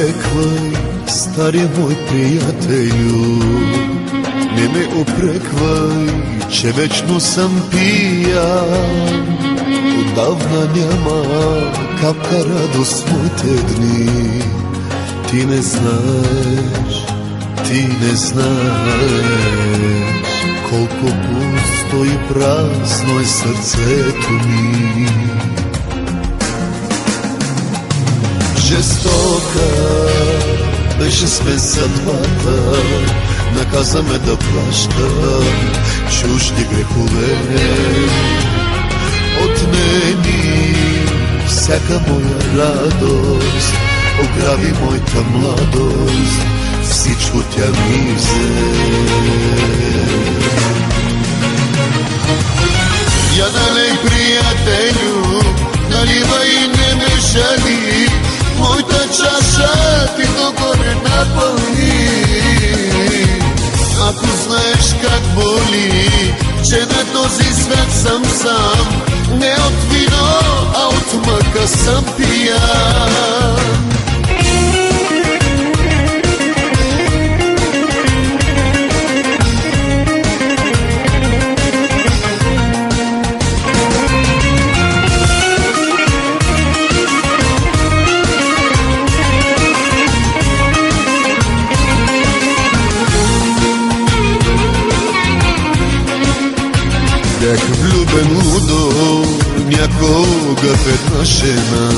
Опреквай, стари мой приятелю, не ме опреквай, че вечно съм пиян. Отдавна няма капка радост в моите дни. Ти не знаеш, колко пусто и празно е сърцето ми. Жестока беше с мен съдбата, наказа ме да плащам чужди грехове. Отнеми всяка моя радост, ограби моята младост, всичко тя ми взе. Я налей, приятелю, наливай и не ме жали, моята чаша ти догоре напълни. Ако знаеш как боли, че на този свят съм сам, не от вино, а от мъка съм пиян. Бях влюбен лудо някога в една жена,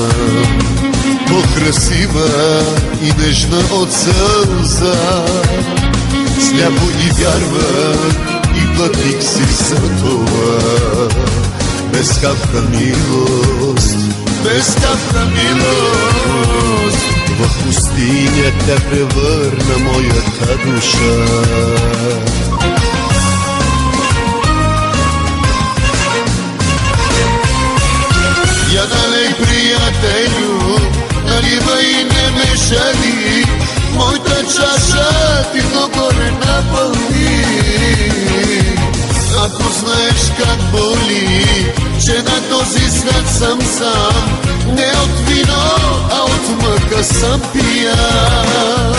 по-красива и нежна от сълза. Сляпо и вярвах и платих си за това. Без капка милост, без капка милост, в пустиня тя превърна моята душа. Я налей, приятелю, наливай и не ме жали, моята чаша ти догоре напълни. Ако знаеш как боли, че на този свят съм сам, не от вино, а от мъка съм пиян.